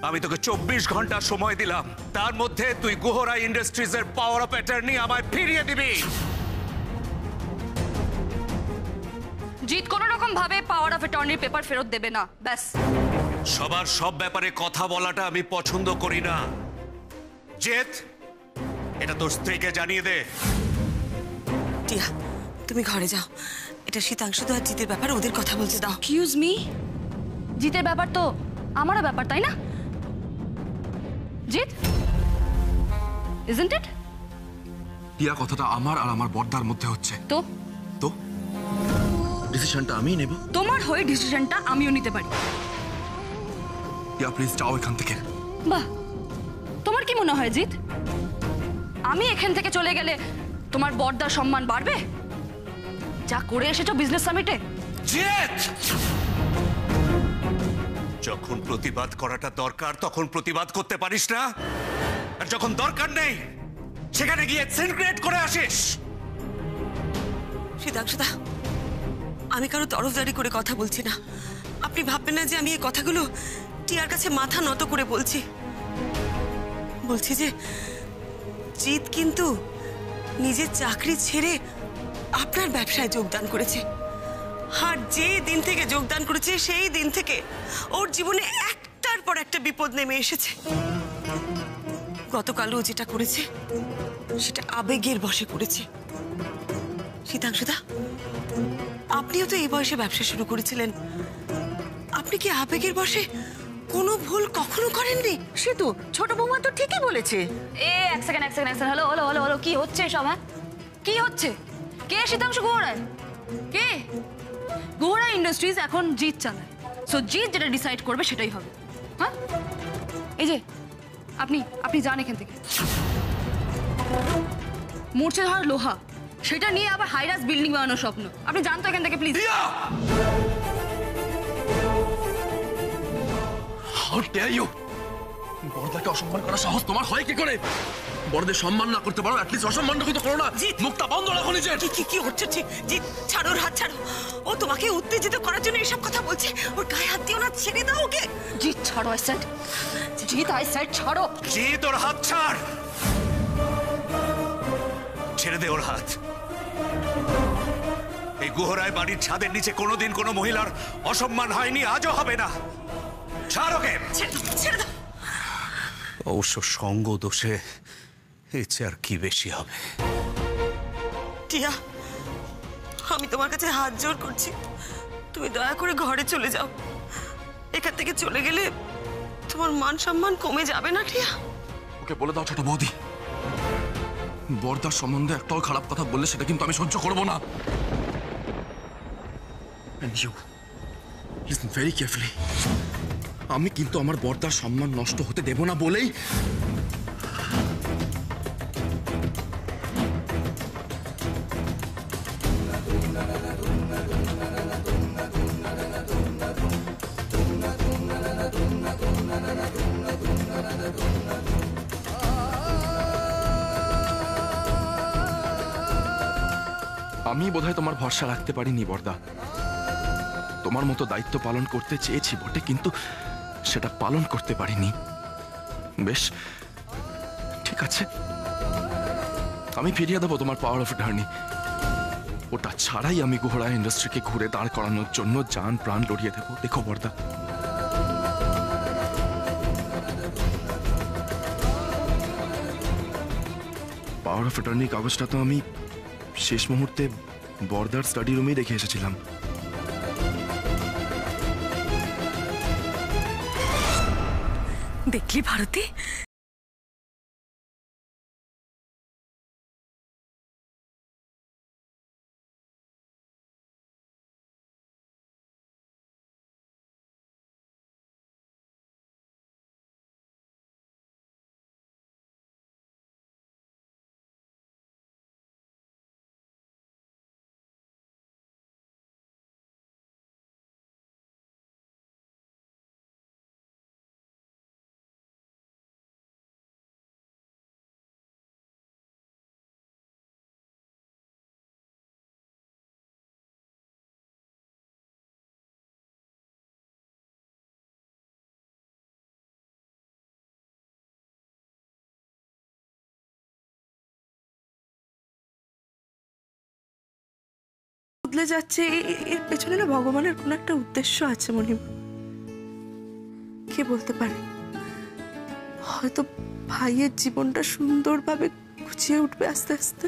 আমি তোকে 24 ঘন্টা সময় দিলাম, তার মধ্যে তুই গুহরা ইন্ডাস্ট্রিজের পাওয়ার অফ অ্যাটর্নি আমায় ফিরিয়ে দিবি। জিৎ কোনো রকম ভাবে পাওয়ার অফ অ্যাটর্নির পেপার ফেরত দেবে না, ব্যাস। সবার সব ব্যাপারে কথা বলাটা আমি পছন্দ করি না। জিৎ, এটা তোর স্ত্রীকে জানিয়ে দে। টিয়া, তুমি ঘরে যাও। এটা শীতাংশু তো আর জিতের ব্যাপারে ওদের কথা বলতে দাও। এক্সকিউজ মি, জিতের ব্যাপার তো আমারও ব্যাপার, তাই না? Jeet, isn't it? টিয়া, কথাটা আমার আর আমার বর্দার মধ্যে হচ্ছে। তো তো ডিসিশনটা আমিই নেব। তোমার হয়ে ডিসিশনটা আমিও নিতে পারি। টিয়া প্লিজ যাও এখান থেকে। বাহ, তোমার কি মনে হয় জিৎ, আমি এখান থেকে চলে গেলে তোমার বর্দার সম্মান বাড়বে? যা করে এসেছো বিজনেস সামিটে। জিৎ, যখন প্রতিবাদ করাটা দরকার তখন প্রতিবাদ করতে পারিস না, আর যখন দরকার নেই সেখানে গিয়ে সিন ক্রিয়েট করে আসিস। শীতাংশুদা, আমি কারো তরফদারি করে কথা বলছি না। আপনি ভাববেন না যে আমি এই কথাগুলো টিয়ার কাছে মাথা নত করে বলছি। বলছি যে জিৎ কিন্তু নিজের চাকরি ছেড়ে আপনার ব্যবসায় যোগদান করেছে। আর যে দিন থেকে যোগদান করেছে সেই দিন থেকে ওর জীবনে একটার পর একটা বিপদ নেমে এসেছে। গতকালও যেটা করেছে সেটা আবেগের বশে করেছে। শীতাংশুদা, আপনিও তো এই বয়সে ব্যবসা শুরু করেছিলেন। আপনি কি আবেগের বশে কোনো ভুল কখনো করেননি? সে তো ছোট বৌমা তো ঠিকই বলেছে। এক second. Hello hello hello hello, কি হচ্ছে সব? হ্যাঁ, কি হচ্ছে? কে শীতাংশু গুহরায়? কে? গুহরা ইন্ডাস্ট্রিজ এখন জিৎ চালায়, সো জিৎ যেটা ডিসাইড করবে সেটাই হবে। হ্যাঁ, এই যে আপনি আপনি যান এখান থেকে। মূর্ছে ধর লোহা, সেটা নিয়ে আবার হাইরাস বিল্ডিং বানানোর স্বপ্ন। আপনি যান তো এখান থেকে প্লিজ। How dare you? বড়দাকে অসম্মান করার সাহস তোমার হয় কি করে? বড়দের সম্মান না করতে পারো, অ্যাটলিস্ট অসম্মানটা তো করো না। মুখটা বন্ধ রাখো নিজের। কি হচ্ছে? জিৎ, ছাড়ো ওর হাত, ছাড়ো। ও তোমাকে উত্তেজিত করার জন্য এসব কথা বলছে। ওর গায়ে হাত দিও না, ছেড়ে দাও ওকে। জিৎ ছাড়ো, I said. Jeet, I said ছাড়ো। জিৎ, ওর হাত ছাড়। ছেড়ে দে ওর হাত। এই গুহরায় বাড়ির ছাদের নিচে কোনোদিন কোনো মহিলার অসম্মান হয়নি, আজও হবে না। ছাড় ওকে। ছেড়ে দাও। অবশ্য সঙ্গ দোষে এর চেয়ে আর কি বেশি হবে? টিয়া, আমি তোমার কাছে হাত জোড় করছি, তুমি দয়া করে ঘরে চলে যাও। এখান থেকে চলে গেলে তোমার মান সম্মান কমে যাবে না টিয়া? ওকে বলে দাও ছোট বৌদি, বড়দার সম্বন্ধে একটাও খারাপ কথা বললে সেটা কিন্তু আমি সহ্য করবো না। And you, listen very carefully. আমি কিন্তু আমার বড়দার সম্মান নষ্ট হতে দেব না বলেই আমি বোধহয় তোমার ভরসা রাখতে পারিনি বড়দা। তোমার মতো দায়িত্ব পালন করতে চেয়েছি বটে, কিন্তু সেটা পালন করতে পারিনি। বেশ, ঠিক আছে, আমি ফিরিয়ে দেবো তোমার পাওয়ার অফ অ্যাটর্নি। ওটা ছাড়াই আমি গুহরা ইন্ডাস্ট্রিকে ঘুরে দাঁড় করানোর জন্য জান প্রাণ লড়িয়ে দেবো। দেখো বড়দা, পাওয়ার অফ অ্যাটর্নি কাগজটা তো আমি শেষ মুহূর্তে বর্দার স্টাডি রুমেই রেখে এসেছিলাম। দেখলি ভারতী, বদলে যাচ্ছে এর পেছনে না ভগবানের কোনো একটা উদ্দেশ্য আছে মণিমা। কে বলতে পারে, হয়তো ভাইয়ের জীবনটা সুন্দরভাবে গুছিয়ে উঠবে আস্তে আস্তে।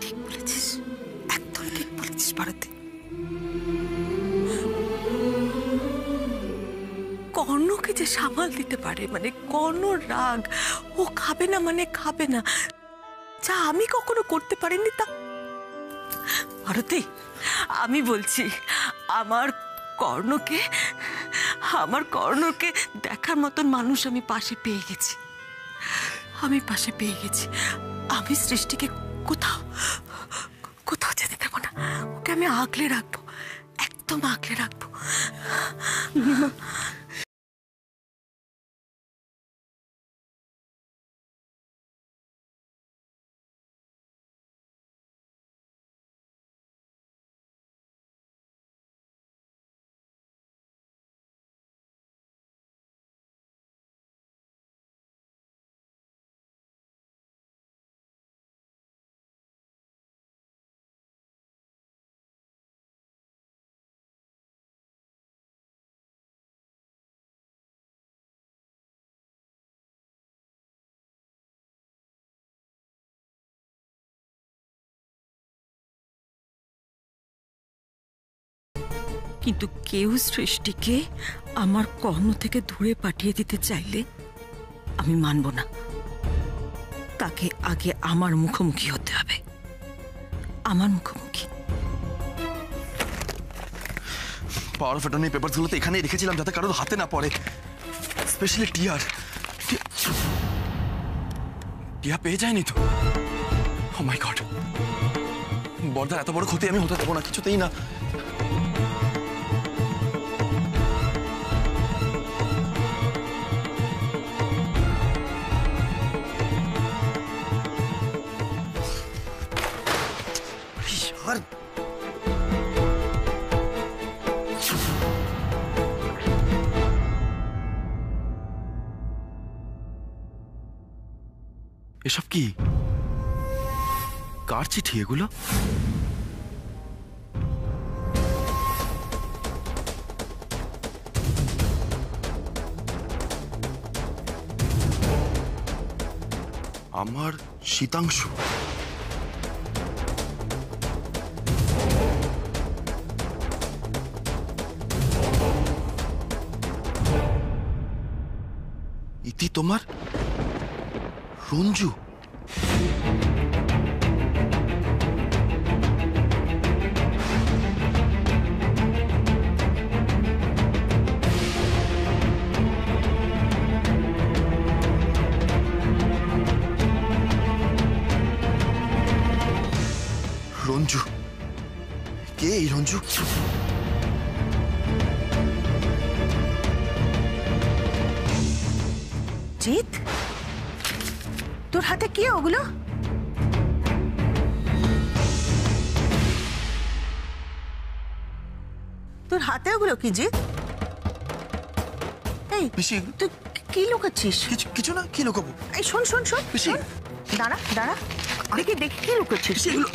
ঠিক বলেছিস, একদম ঠিক বলেছিস ভারতী। কর্ণকে যে সামাল দিতে পারে, মানে কর্ণ রাগ ও খাবে না মানে খাবে না, যা আমি কখনো করতে পারিনি তা। ভারতী, আমি বলছি আমার কর্ণকে দেখার মতন মানুষ আমি পাশে পেয়ে গেছি। আমি সৃষ্টিকে কোথাও যেতে দেবো না, ওকে আমি আগলে রাখবো, একদম আগলে রাখবো। কিন্তু কেউ সৃষ্টিকে আমার কর্ণ থেকে দূরে পাঠিয়ে দিতে চাইলে আমি মানব না। তাকে আগে আমার মুখোমুখি হতে হবে, আমার মুখোমুখি। পাওয়ার অফ অ্যাটর্নি পেপারসগুলো তো এখানেই রেখেছিলাম যাতে কারোর হাতে না পড়ে, স্পেশালি টিয়ার। টিয়া পেয়ে যায়নি তো? ও মাই গড, বড়দার এত বড় ক্ষতি আমি হতে দেবো না, কিছুতেই না। এসব কি? কার চিঠি এগুলো? আমার শীতাংশু। ইতি তোমার রঞ্জু। রঞ্জু কে? এই রঞ্জু জিৎ, তোর হাতে কি ওগুলো? তোর হাতে ওগুলো কি জিৎ? এই পিসি, তুই কি লুকাচ্ছিস? কিছু না, কি লুকাবো? এই শোন শোন শোন পিসি। শোন। দাঁড়া দাঁড়া, দেখি দেখি কি লুকাচ্ছিস? এগুলো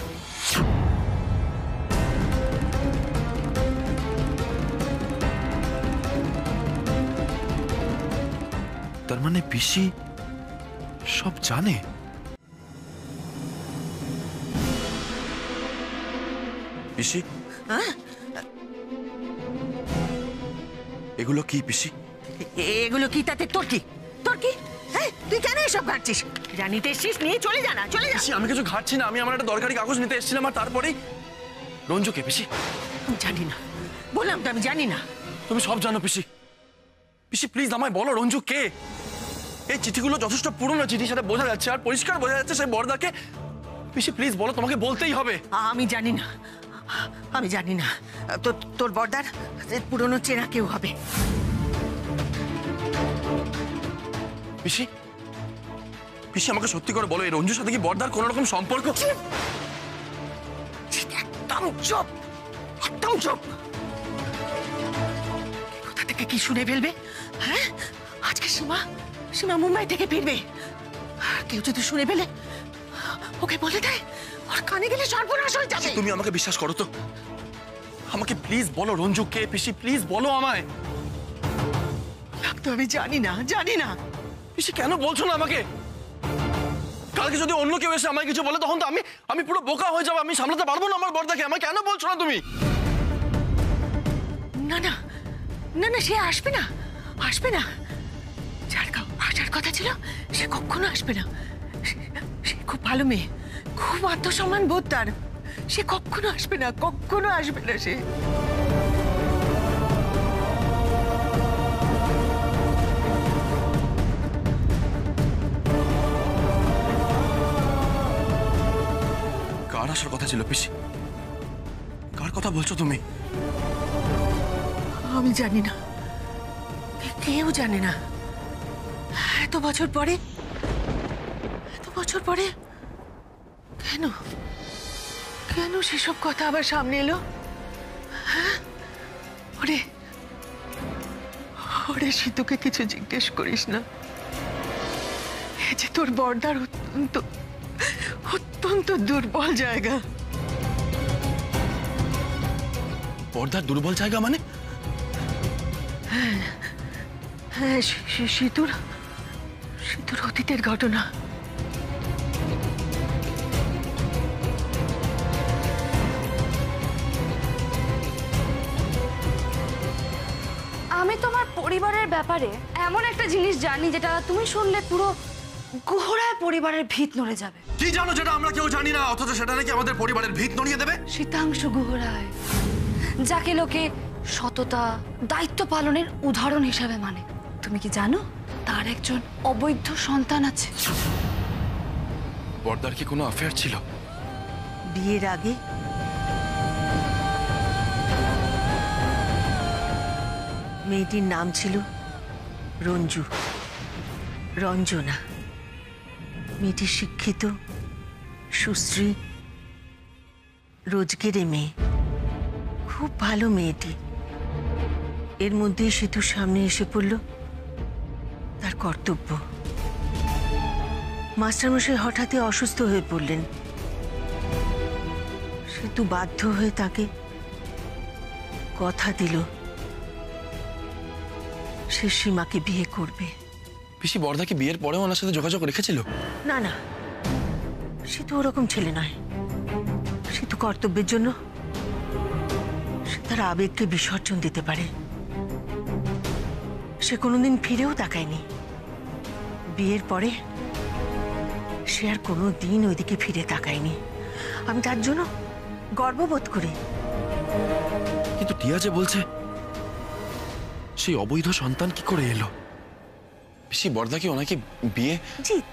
তার মানে পিসি সব জানে? পিসি, এগুলো কি পিসি? এগুলো কি তাতে তোর কি? তোর কি? হ্যাঁ, তুই কেন এসব ঘাটছিস? জানিতে এসছিস, নিয়ে চলে যা না, চলে যা। পিসি, আমি কিছু ঘাটছি না, আমি আমার একটা দরকারি কাগজ নিতে এসেছিলাম আর তারপরেই রঞ্জু কে পিসি? আমি জানি না, বললাম তো আমি জানি না। তুমি সব জানো পিসি। পিসি প্লিজ আমায় বলো রঞ্জু কে? এই চিঠিগুলো যথেষ্ট পুরনো চিঠি, সেটা বোঝা যাচ্ছে, আর পরিষ্কার বোঝা যাচ্ছে সেই বড়দাকে। পিসি প্লিজ বলো, তোমাকে বলতেই হবে। আমি জানি না, আমি জানি না। তোর বর্দার পুরনো চেনা কেউ হবে। পিসি, পিসি আমাকে সত্যি করে বলো, এই রঞ্জুর সাথে কি বড়দার কোনো রকম সম্পর্ক? একদম চুপ, একদম চুপ। কোথা থেকে কি শুনে ফেলবে? হ্যাঁ, আজকে সীমা মুম্বাই থেকে ফিরবে। কেউ যদি শুনে ফেলে, ওকে বলে দেয় ওর কানে গেলে সর্বনাশ হয়ে যাবে। তুমি আমাকে বিশ্বাস করো তো, আমাকে প্লিজ বলো রঞ্জু কে। পিসি প্লিজ বলো আমায়। তো আমি জানি না। পিসি কেন বলছো না আমাকে? কালকে যদি অন্য কেউ এসে আমায় কিছু বলে তখন তো আমি পুরো বোকা হয়ে যাবো, আমি সামলাতে পারবো না আমার বর্দাকে। আমায় কেন বলছো না তুমি? না সে আসবে না। যার আসার কথা ছিল সে কখনো আসবে না। সে খুব ভালো মেয়ে, খুব আত্মসম্মান বোধ তার। সে কখনো আসবে না সে। কার আসার কথা ছিল পিসি? কার কথা বলছো তুমি? আমি জানি না, কেউ জানে না। এত বছর পরে কেন সেসব কথা আবার সামনে এলো? হ্যাঁ, ওরে সিতুকে কিছু জিজ্ঞেস করিস না। এ যে তোর বর্দার অত্যন্ত দুর্বল জায়গা। বর্দার দুর্বল জায়গা মানে? হ্যাঁ, সিতুর অতীতের ঘটনা। আমি তোমার পরিবারের ব্যাপারে এমন একটা জিনিস জানি যেটা তুমি শুনলে পুরো গুহরায় পরিবারের ভিত নড়ে যাবে। কি জানো যেটা আমরা কেউ জানি না, অথচ সেটা নাকি আমাদের পরিবারের ভিত নড়িয়ে দেবে? শীতাংশু গুহরায়, যাকে লোকে সততা, দায়িত্ব পালনের উদাহরণ হিসাবে মানে। তুমি কি জানো তার একজন অবৈধ সন্তান আছে? বর্দার কি কোনো অ্যাফেয়ার ছিল বিয়ের আগে? মেয়েটির নাম ছিল রঞ্জনা। মেয়েটি শিক্ষিত, সুশ্রী, রোজগেরে মেয়ে, খুব ভালো মেয়েটি। এর মধ্যেই সেতুর সামনে এসে পড়ল তার কর্তব্য। মাস্টারমশাই হঠাৎই অসুস্থ হয়ে পড়লেন। সেতু বাধ্য হয়ে তাকে কথা দিল সে সীমাকে বিয়ে করবে। পিসি বর্দা কি বিয়ের পরেও ওনার সাথে যোগাযোগ রেখেছিল? না, সে তো ওরকম ছেলে নয়। সে তো কর্তব্যের জন্য সে তার আবেগকে বিসর্জন দিতে পারে। সে কোনোদিন ফিরেও তাকায়নি। বিয়ের পরে সে আর কোনোদিন ওইদিকে ফিরে তাকায়নি। আমি তার জন্য গর্ববোধ করি। কিন্তু টিয়া যে বলছে সেই অবৈধ সন্তান কি করে এলো? পিসি বর্দা কি ওনাকে বিয়ে? জিৎ,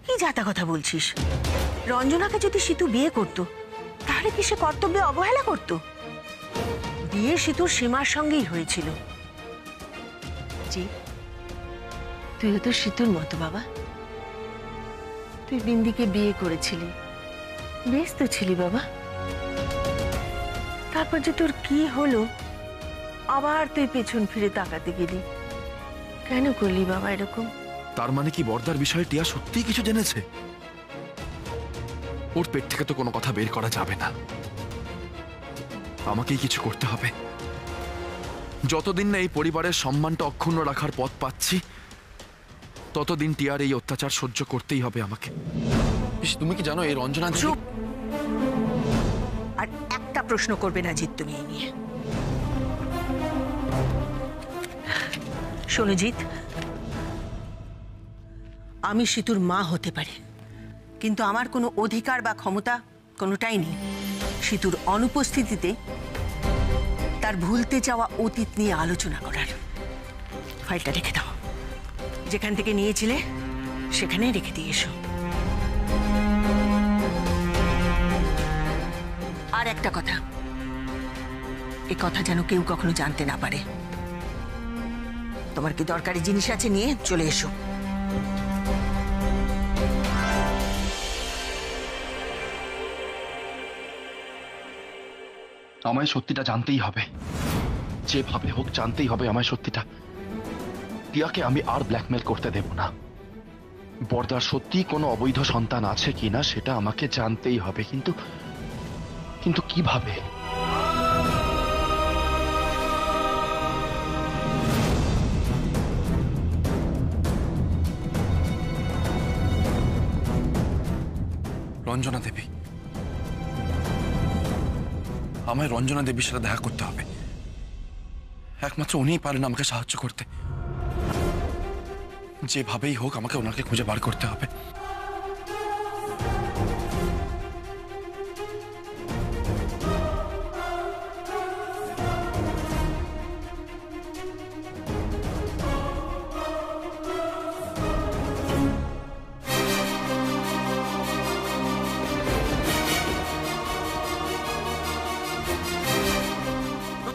কি যাতা কথা বলছিস? রঞ্জনাকে যদি সিতু বিয়ে করত তাহলে কি সে কর্তব্যে অবহেলা করত? বিয়ে সিতুর সীমার সঙ্গেই হয়েছিল। জিৎ, তুইও তো সিতুর মতো বাবা। তুই বিন্দিকে বিয়ে করেছিলি, বেশ তো ছিলি বাবা। তারপর যে তোর কি হলো, আবার তুই পেছন ফিরে তাকাতে গেলি। কেন করলি বাবা এরকম? তার মানে কি বর্দার বিষয়ে টিয়া সত্যিই কিছু জেনেছে? ওর পেট থেকে তো কোনো কথা বের করা যাবে না, আমাকেই কিছু করতে হবে। যতদিন না এই পরিবারের সম্মানটা অক্ষুণ্ণ রাখার পথ পাচ্ছি, ততদিন টিয়ার এই অত্যাচার সহ্য করতেই হবে আমাকে। তুমি কি জানো এই রঞ্জনা? চুপ! আর একটা প্রশ্ন করবে না জিৎ তুমি এই নিয়ে। শোনো জিৎ, আমি সিতুর মা হতে পারি, কিন্তু আমার কোনো অধিকার বা ক্ষমতা কোনোটাই নেই সিতুর অনুপস্থিতিতে তার ভুলতে যাওয়া অতীত নিয়ে আলোচনা করার। ফাইলটা রেখে দাও, যেখান থেকে নিয়েছিলে সেখানেই রেখে দিয়ে এসো। আর একটা কথা, এ কথা যেন কেউ কখনো জানতে না পারে। তোমার কি দরকারি জিনিস আছে নিয়ে চলে এসো। আমায় সত্যিটা জানতেই হবে, যেভাবে হোক জানতেই হবে আমায় সত্যিটা। টিয়াকে আমি আর ব্ল্যাকমেল করতে দেব না। বর্দার সত্যি কোনো অবৈধ সন্তান আছে কিনা সেটা আমাকে জানতেই হবে, কিন্তু কিন্তু কিভাবে? রঞ্জনা দেবী, আমায় রঞ্জনা দেবীর সাথে দেখা করতে হবে। একমাত্র উনিই পারেন আমাকে সাহায্য করতে। যেভাবেই হোক আমাকে ওনাকে খুঁজে বার করতে হবে।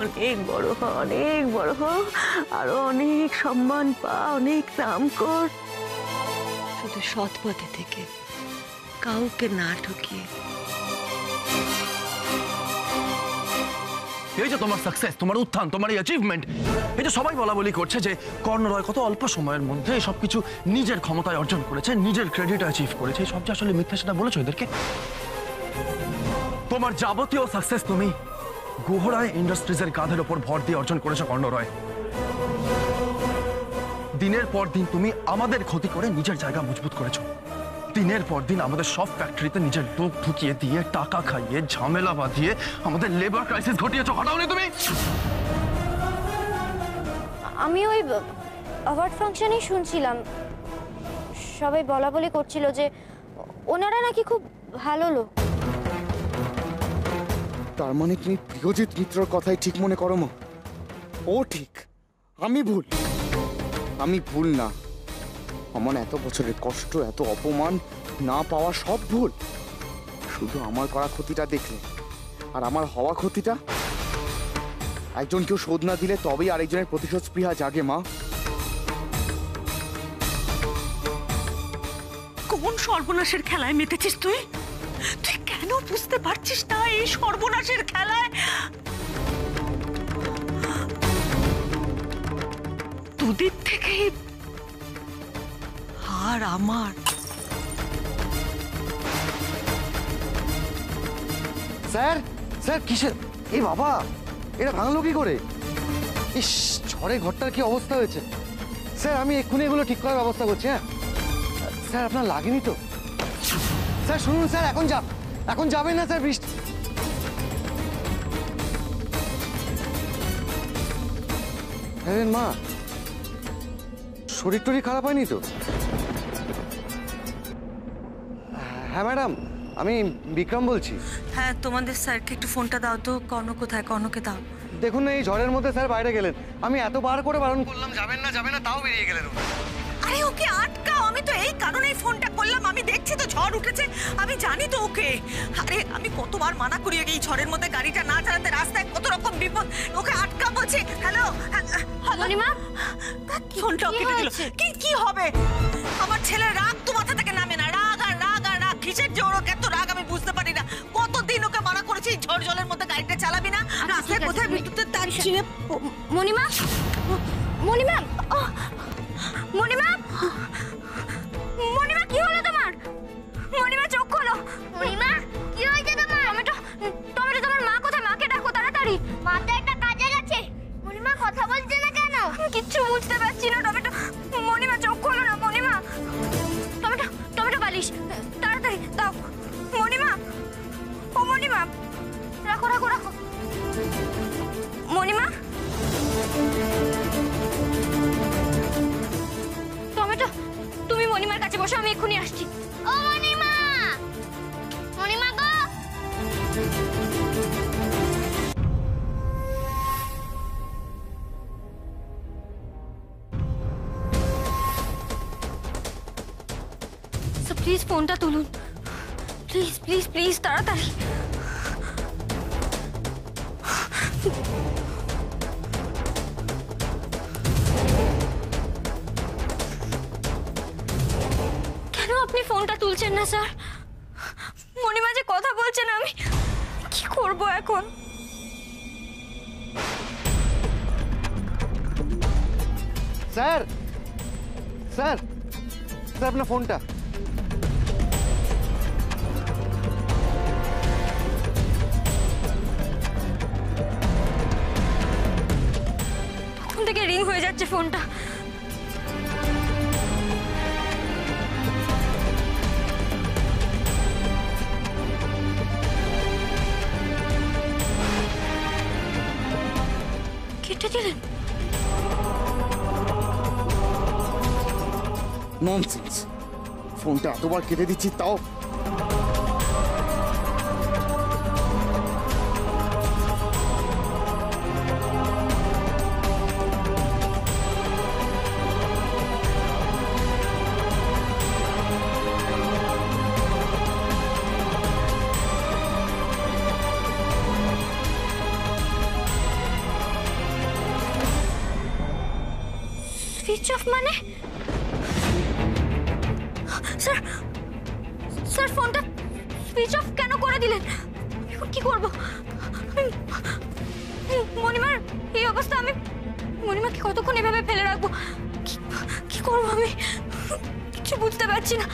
অনেক বড় হ, অনেক বড় হ, আরো অনেক সম্মান পা, অনেক নাম কর, শুধু সৎ পথে থেকে কাউকে না ঠকিয়ে। এই যে তোমার সাকসেস, তোমার উত্থান, তোমার এই অ্যাচিভমেন্ট, এই যে সবাই বলা বলি করছে যে কর্ণরয় কত অল্প সময়ের মধ্যে সবকিছু নিজের ক্ষমতায় অর্জন করেছে, নিজের ক্রেডিট অ্যাচিভ করেছে, সব যে আসলে মিথ্যা সেটা বলেছো এদেরকে। তোমার যাবতীয় সাকসেস তুমি গুহরায় ইন্ডাস্ট্রিজের কাঁধের ওপর ভর দিয়ে অর্জন করেছো কর্ণরয়। দিনের পর দিন তুমি আমাদের ক্ষতি করে নিজের জায়গা মজবুত করেছো। দিনের পর দিন আমাদের সব ফ্যাক্টরিতে নিজের লোক ঢুকিয়ে দিয়ে, টাকা খাইয়ে, ঝামেলা বাঁধিয়ে আমাদের লেবার ক্রাইসিস ঘটিয়েছো। ঘটাওনি তুমি? আমি ওই অ্যাওয়ার্ড ফাংশনেই শুনছিলাম, সবাই বলা বলি করছিল যে ওনারা নাকি খুব ভালো লোক। তার মানে তুমি প্রিয়জিৎ মিত্রর কথাই ঠিক মনে করো মা? ও ঠিক, আমি ভুল? আমি ভুল না। আমার এত বছরের কষ্ট, এত অপমান না পাওয়া সব ভুল। শুধু আমার করা ক্ষতিটা দেখলে আর আমার হওয়া ক্ষতিটা, একজন কেউ শোধ না দিলে তবেই আরেকজনের প্রতিশোধ স্পৃহা জাগে মা। কোন সর্বনাশের খেলায় মেতেছিস তুই? তুই কেন বুঝতে পারছিস না এই সর্বনাশের খেলায় দুদিক থেকে আর আমার? স্যার, স্যার কিসের? এই বাবা, এটা ভাঙলো কি করে? ইস, ঝড়ে ঘরটার কি অবস্থা হয়েছে। স্যার আমি এক্ষুনি এগুলো ঠিক করার ব্যবস্থা করছি। হ্যাঁ স্যার, আপনার লাগেনি তো? স্যার শুনুন স্যার, এখন যাবেন না স্যার, বৃষ্টি। হ্যাঁ মা, শরীর টরীর খারাপ হয়নি তো? হ্যাঁ ম্যাডাম, আমি বিক্রম বলছি। হ্যাঁ, তোমাদের স্যারকে একটু ফোনটা দাও তো। কর্ণ কোথায়? কর্ণকে দাও। দেখুন না, এই ঝড়ের মধ্যে স্যার বাইরে গেলেন। আমি এতবার করে বারণ করলাম যাবেন না, তাও বেরিয়ে গেলেন। আরে ওকে আটকাও, আমি তো এই কারণেই ফোনটা করলাম। আমি দেখছি তো ঝড় উঠেছে, আমি জানি তো ওকে। আরে আমি কতবার মানা করি এই ঝড়ের মধ্যে গাড়িটা না চালাতে, রাস্তায় কত রকম বিপদ। ওকে আটকা বলছি। হ্যালো মণিমা, ফোনটা কেটে দিল। কি হবে? আমার ছেলের রাগ তো মাথা থেকে নামে না। রাগ আর রাগ আর রাগ, কিসের যে ওর এত রাগ আমি বুঝতে পারি না। কতদিন ওকে মানা করেছি ঝড় জলের মধ্যে গাড়িটা চালাবি না, রাস্তায় কোথায় বিদ্যুতের তার ছিঁড়ে। মণিমা, মণিমা, মণিমা, মণিমা কি হলো তোমার? মণিমা চোখ খোলো। মণিমা কি হয়েছে তোমার? টমেটো, টমেটো তোমার মা কোথায়? মাকে ডাকো তাড়াতাড়ি। মা তো একটা কাজে গেছে। মণিমা কথা বলছে না কেন? কিচ্ছু বুঝতে পারছি না। টমেটো, মণিমা চোখ খোলো না। মণিমা, টমেটো, টমেটো বালিশ তাড়াতাড়ি দাও। মণিমা, ও মণিমা, রাখো রাখো রাখো। মণিমা, টমেটো, তুমি মণিমার কাছে বসো, আমি এক্ষুনি আসছি। ও মণিমা, মণিমা গো। প্লিজ ফোনটা তুলুন, প্লিজ প্লিজ প্লিজ, তাড়াতাড়ি। কেন আপনি ফোনটা তুলছেন না স্যার? মণিমা যে কথা বলছেন, আমি কি করব এখন? স্যার, স্যার, কোথায় আপনার ফোনটা? তখন থেকে রিং হয়ে যাচ্ছে ফোনটা। কেটে দিলেন? ননসেন্স, ফোনটা এতবার কেটে দিচ্ছি তাও। সুইচ অফ মানে? স্যার, স্যার ফোনটা সুইচ অফ কেন করে দিলেন? এখন কি করব? মণিমার এই অবস্থা, আমি মণিমাকে কতক্ষণ এভাবে ফেলে রাখবো? কি করবো আমি? কিছু বুঝতে পারছি না।